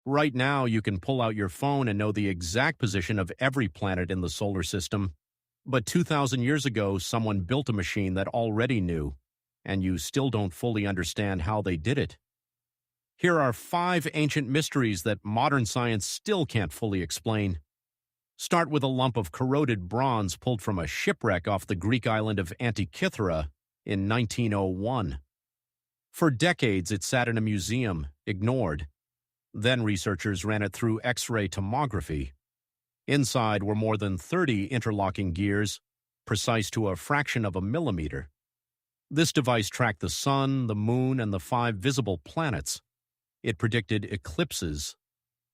Right now, you can pull out your phone and know the exact position of every planet in the solar system. But 2,000 years ago, someone built a machine that already knew, and you still don't fully understand how they did it. Here are 5 ancient mysteries that modern science still can't fully explain. Start with a lump of corroded bronze pulled from a shipwreck off the Greek island of Antikythera in 1901. For decades, it sat in a museum, ignored. Then researchers ran it through X-ray tomography. Inside were more than 30 interlocking gears, precise to a fraction of a millimeter. This device tracked the sun, the moon, and the 5 visible planets. It predicted eclipses.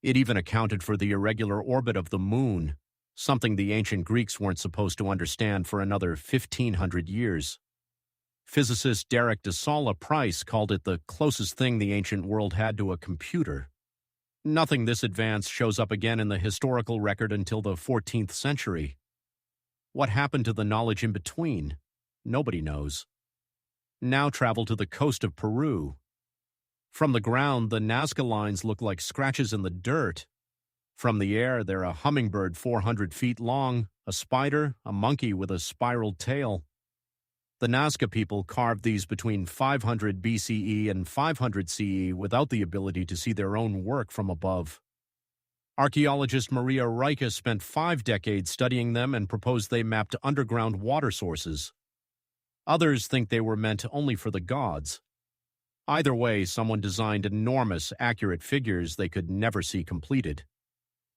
It even accounted for the irregular orbit of the moon, something the ancient Greeks weren't supposed to understand for another 1,500 years. Physicist Derek de Solla Price called it the closest thing the ancient world had to a computer. Nothing this advanced shows up again in the historical record until the 14th century. What happened to the knowledge in between? Nobody knows. Now travel to the coast of Peru. From the ground, the Nazca lines look like scratches in the dirt. From the air, they're a hummingbird 400 feet long, a spider, a monkey with a spiraled tail. The Nazca people carved these between 500 BCE and 500 CE without the ability to see their own work from above. Archaeologist Maria Rika spent 5 decades studying them and proposed they mapped underground water sources. Others think they were meant only for the gods. Either way, someone designed enormous, accurate figures they could never see completed.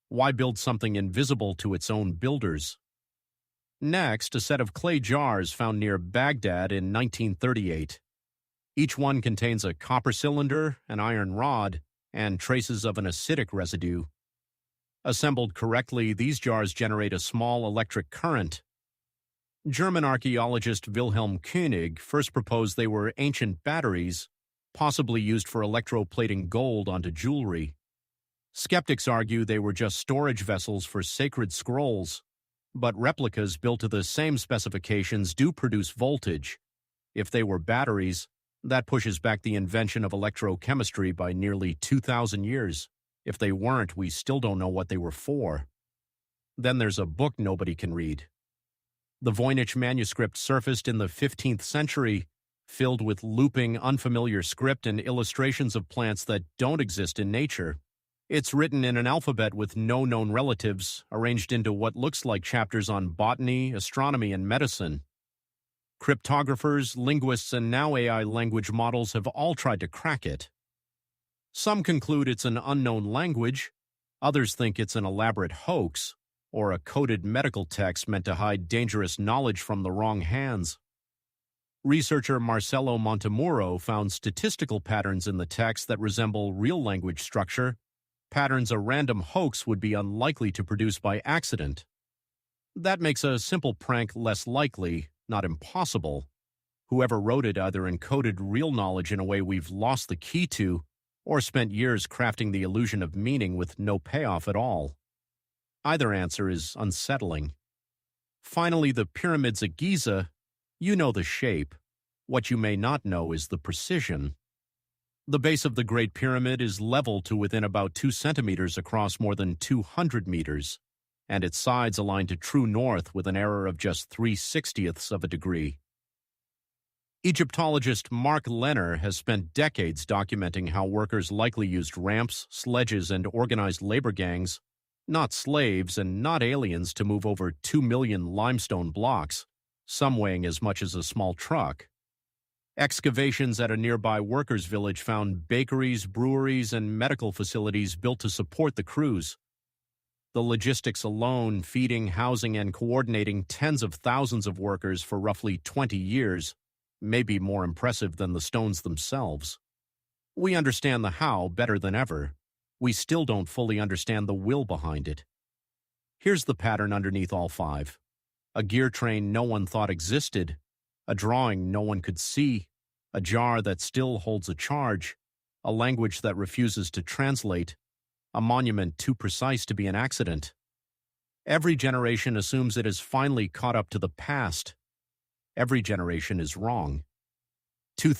Why build something invisible to its own builders? Next, a set of clay jars found near Baghdad in 1938. Each one contains a copper cylinder, an iron rod, and traces of an acidic residue. Assembled correctly, these jars generate a small electric current. German archaeologist Wilhelm König first proposed they were ancient batteries, possibly used for electroplating gold onto jewelry. Skeptics argue they were just storage vessels for sacred scrolls, but replicas built to the same specifications do produce voltage. If they were batteries, that pushes back the invention of electrochemistry by nearly 2,000 years. If they weren't, we still don't know what they were for. Then there's a book nobody can read. The Voynich manuscript surfaced in the 15th century, filled with looping, unfamiliar script and illustrations of plants that don't exist in nature. It's written in an alphabet with no known relatives, arranged into what looks like chapters on botany, astronomy, and medicine. Cryptographers, linguists, and now AI language models have all tried to crack it. Some conclude it's an unknown language. Others think it's an elaborate hoax, or a coded medical text meant to hide dangerous knowledge from the wrong hands. Researcher Marcelo Montemuro found statistical patterns in the text that resemble real language structure, patterns a random hoax would be unlikely to produce by accident. That makes a simple prank less likely, not impossible. Whoever wrote it either encoded real knowledge in a way we've lost the key to, or spent years crafting the illusion of meaning with no payoff at all. Either answer is unsettling. Finally, the pyramids at Giza, you know the shape. What you may not know is the precision. The base of the Great Pyramid is level to within about 2 centimeters across more than 200 meters, and its sides align to true north with an error of just 3/60ths of a degree. Egyptologist Mark Lehner has spent decades documenting how workers likely used ramps, sledges, and organized labor gangs, not slaves and not aliens, to move over 2 million limestone blocks, some weighing as much as a small truck. Excavations at a nearby workers' village found bakeries, breweries, and medical facilities built to support the crews. The logistics alone, feeding, housing, and coordinating tens of thousands of workers for roughly 20 years, may be more impressive than the stones themselves. We understand the how better than ever. We still don't fully understand the will behind it. Here's the pattern underneath all 5. A gear train no one thought existed, a drawing no one could see, a jar that still holds a charge, a language that refuses to translate, a monument too precise to be an accident. Every generation assumes it has finally caught up to the past. Every generation is wrong. 2000